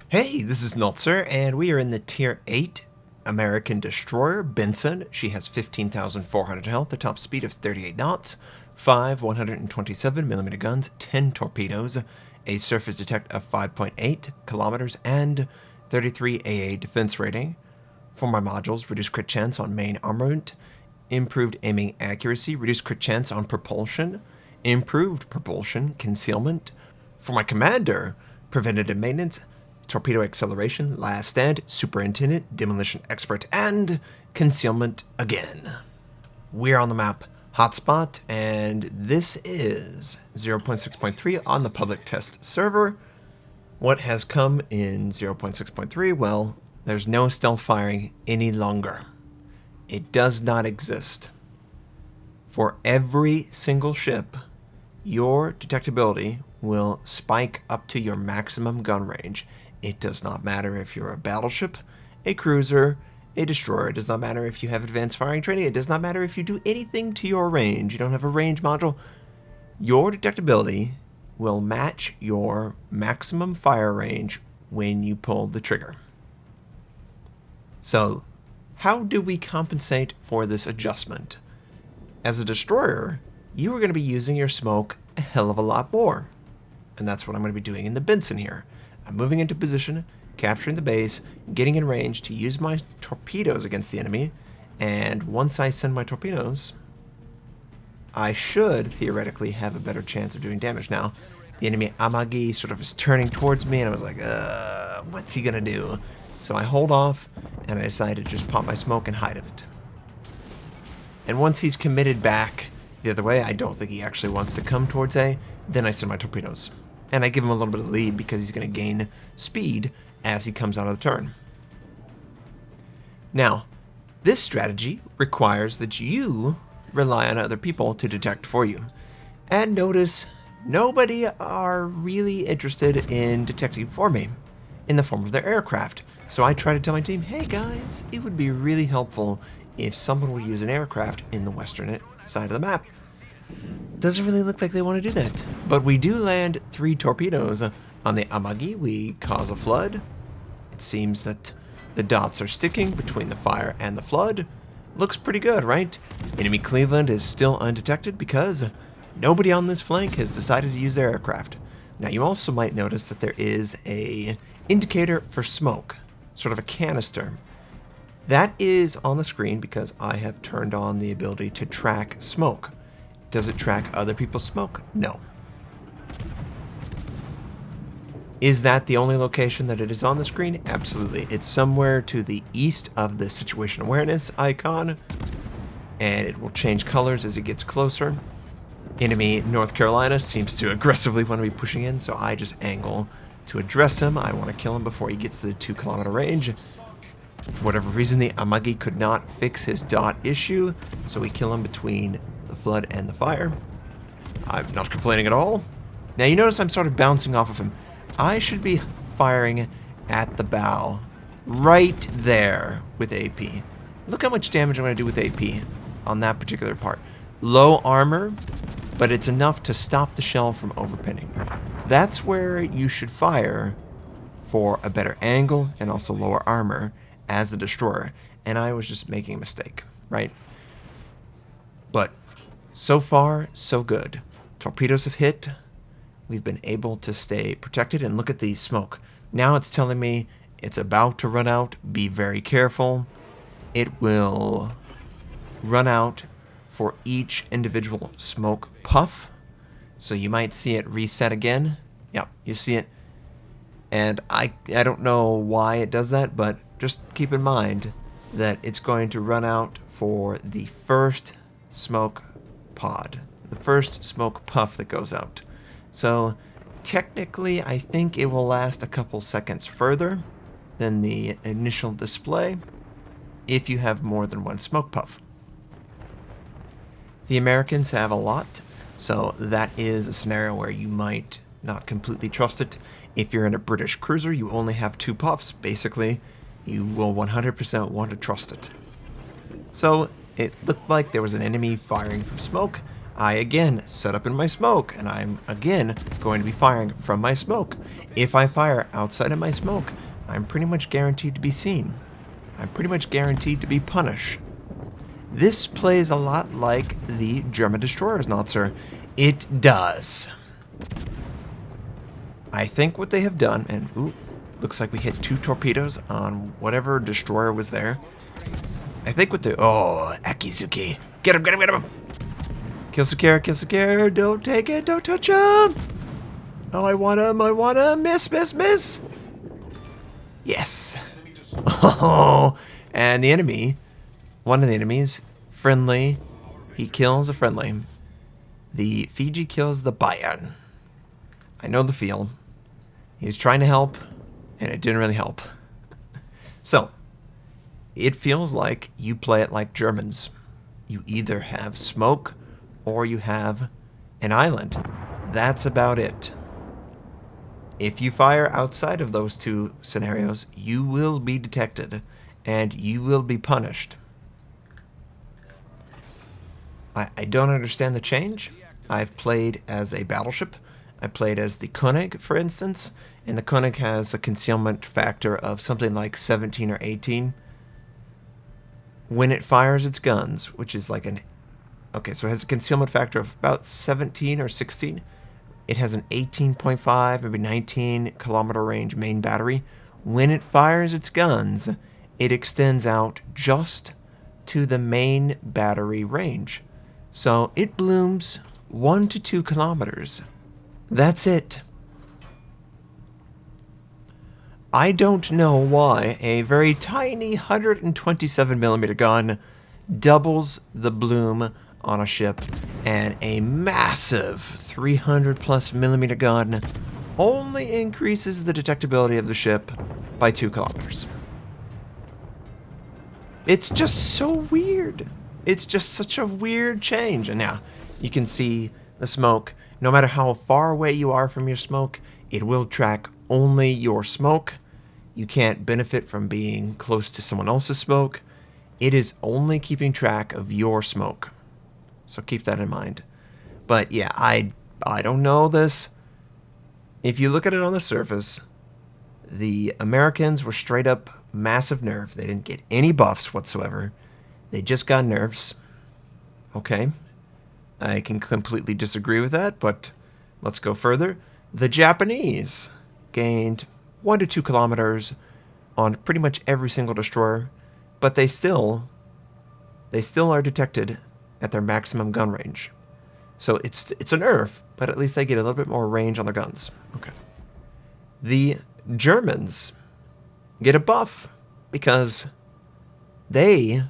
Hey, this is Notser, and we are in the Tier 8 American destroyer, Benson. She has 15,400 health, a top speed of 38 knots, 5 127mm guns, 10 torpedoes, a surface detect of 5.8 kilometers, and 33 AA defense rating. For my modules, reduced crit chance on main armament, improved aiming accuracy, reduced crit chance on propulsion, improved propulsion, concealment. For my commander, preventative maintenance, torpedo acceleration, last stand, superintendent, demolition expert, and concealment again. We're on the map hotspot, and this is 0.6.3 on the public test server. What has come in 0.6.3? Well, there's no stealth firing any longer. It does not exist. For every single ship, your detectability will spike up to your maximum gun range. It does not matter if you're a battleship, a cruiser, a destroyer. It does not matter if you have advanced firing training. It does not matter if you do anything to your range. You don't have a range module. Your detectability will match your maximum fire range when you pull the trigger. So, how do we compensate for this adjustment? As a destroyer, you are going to be using your smoke a hell of a lot more. And that's what I'm going to be doing in the Benson here. I'm moving into position, capturing the base, getting in range to use my torpedoes against the enemy, and once I send my torpedoes, I should theoretically have a better chance of doing damage. Now, the enemy Amagi sort of is turning towards me, and I was like, what's he gonna do? So I hold off, and I decide to just pop my smoke and hide in it. And once he's committed back the other way, I don't think he actually wants to come towards A, then I send my torpedoes. And I give him a little bit of lead because he's going to gain speed as he comes out of the turn. Now, this strategy requires that you rely on other people to detect for you. And notice, nobody are really interested in detecting for me in the form of their aircraft. So I try to tell my team, hey guys, it would be really helpful if someone would use an aircraft in the western side of the map. Doesn't really look like they want to do that. But we do land 3 torpedoes on the Amagi. We cause a flood. It seems that the dots are sticking between the fire and the flood. Looks pretty good, right? Enemy Cleveland is still undetected because nobody on this flank has decided to use their aircraft. Now you also might notice that there is a indicator for smoke, sort of a canister. That is on the screen because I have turned on the ability to track smoke. Does it track other people's smoke? No. Is that the only location that it is on the screen? Absolutely. It's somewhere to the east of the situation awareness icon, and it will change colors as it gets closer. Enemy North Carolina seems to aggressively want to be pushing in, so I just angle to address him. I want to kill him before he gets to the 2-kilometer range. For whatever reason, the Amagi could not fix his dot issue, so we kill him between the flood and the fire. I'm not complaining at all. Now you notice I'm sort of bouncing off of him. I should be firing at the bow right there with AP. Look how much damage I'm going to do with AP on that particular part. Low armor, but it's enough to stop the shell from overpinning. That's where you should fire for a better angle and also lower armor as a destroyer. And I was just making a mistake, right? But so far, so good. Torpedoes have hit. We've been able to stay protected, and look at the smoke. Now it's telling me it's about to run out. Be very careful. It will run out for each individual smoke puff. So you might see it reset again. Yep, you see it. And I don't know why it does that, but just keep in mind that it's going to run out for the first smoke pod, the first smoke puff that goes out. So technically I think it will last a couple seconds further than the initial display if you have more than one smoke puff. The Americans have a lot, so that is a scenario where you might not completely trust it. If you're in a British cruiser, you only have 2 puffs. Basically, you will 100% want to trust it. So it looked like there was an enemy firing from smoke. I again set up in my smoke, and I'm again going to be firing from my smoke. If I fire outside of my smoke, I'm pretty much guaranteed to be seen. I'm pretty much guaranteed to be punished. This plays a lot like the German destroyers, Notser. It does. I think what they have done, and ooh, looks like we hit 2 torpedoes on whatever destroyer was there. I think what the Akizuki. Get him, get him, get him! Kill Secure, don't take it, don't touch him! Oh, I want him, miss, miss, miss! Yes. Oh, and the enemy, one of the enemies, friendly, he kills a friendly. The Fiji kills the Bayan. I know the feel. He was trying to help, and it didn't really help. So, it feels like you play it like Germans. You either have smoke, or you have an island. That's about it. If you fire outside of those 2 scenarios, you will be detected, and you will be punished. I don't understand the change. I've played as a battleship. I played as the König, for instance, and the König has a concealment factor of something like 17 or 18. When it fires its guns, which is like an... Okay, so it has a concealment factor of about 17 or 16. It has an 18.5, maybe 19 kilometer range main battery. When it fires its guns, it extends out just to the main battery range. So it blooms 1 to 2 kilometers. That's it. I don't know why a very tiny 127mm gun doubles the bloom on a ship, and a massive 300+mm gun only increases the detectability of the ship by 2 kilometers. It's just so weird. It's just such a weird change. And now, you can see the smoke. No matter how far away you are from your smoke, it will track only your smoke. You can't benefit from being close to someone else's smoke. It is only keeping track of your smoke. So keep that in mind. But yeah, I don't know this. If you look at it on the surface, the Americans were straight up massive nerf. They didn't get any buffs whatsoever. They just got nerfs. Okay. I can completely disagree with that, but let's go further. The Japanese gained 1 to 2 kilometers on pretty much every single destroyer, but they still are detected at their maximum gun range. So it's a nerf, but at least they get a little bit more range on their guns. Okay. The Germans get a buff because they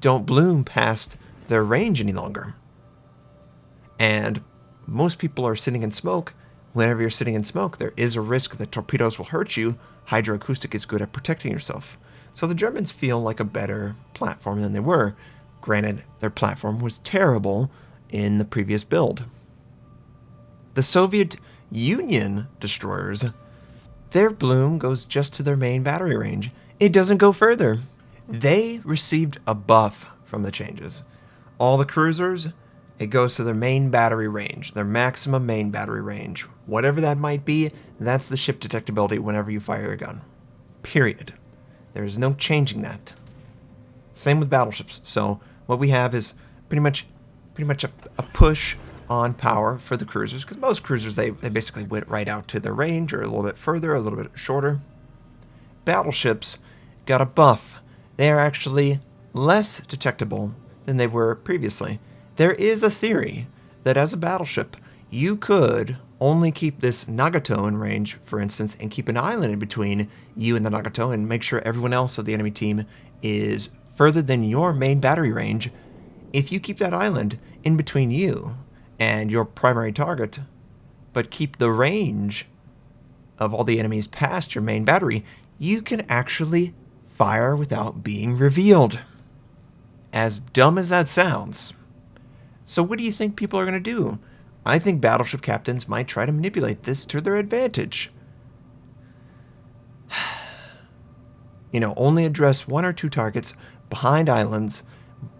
don't bloom past their range any longer. And most people are sitting in smoke. Whenever you're sitting in smoke, there is a risk that torpedoes will hurt you. Hydroacoustic is good at protecting yourself. So the Germans feel like a better platform than they were. Granted, their platform was terrible in the previous build. The Soviet Union destroyers, their bloom goes just to their main battery range. It doesn't go further. They received a buff from the changes. All the cruisers, it goes to their main battery range, their maximum main battery range. Whatever that might be, that's the ship detectability whenever you fire a gun. Period. There is no changing that. Same with battleships. So what we have is pretty much a push on power for the cruisers, because most cruisers, they basically went right out to their range, or a little bit further, a little bit shorter. Battleships got a buff. They are actually less detectable than they were previously. There is a theory that as a battleship, you could only keep this Nagato in range, for instance, and keep an island in between you and the Nagato, and make sure everyone else of the enemy team is further than your main battery range. If you keep that island in between you and your primary target, but keep the range of all the enemies past your main battery, you can actually fire without being revealed. As dumb as that sounds. So what do you think people are going to do? I think battleship captains might try to manipulate this to their advantage. Only address 1 or 2 targets behind islands,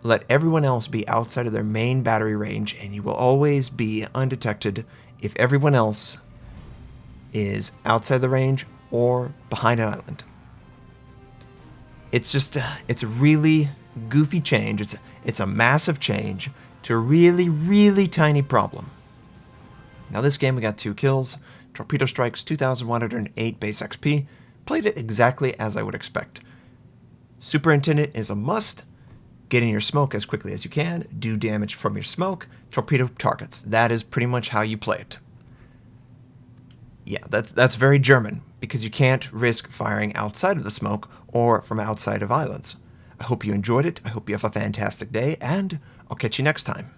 Let everyone else be outside of their main battery range, and you will always be undetected if everyone else is outside the range or behind an island. It's just, it's a really goofy change. It's a massive change to a really, really tiny problem. Now this game we got 2 kills, torpedo strikes, 2,108 base XP, played it exactly as I would expect. Superintendent is a must. Get in your smoke as quickly as you can, do damage from your smoke, torpedo targets. That is pretty much how you play it. Yeah, that's very German, because you can't risk firing outside of the smoke or from outside of islands. I hope you enjoyed it, I hope you have a fantastic day, and I'll catch you next time.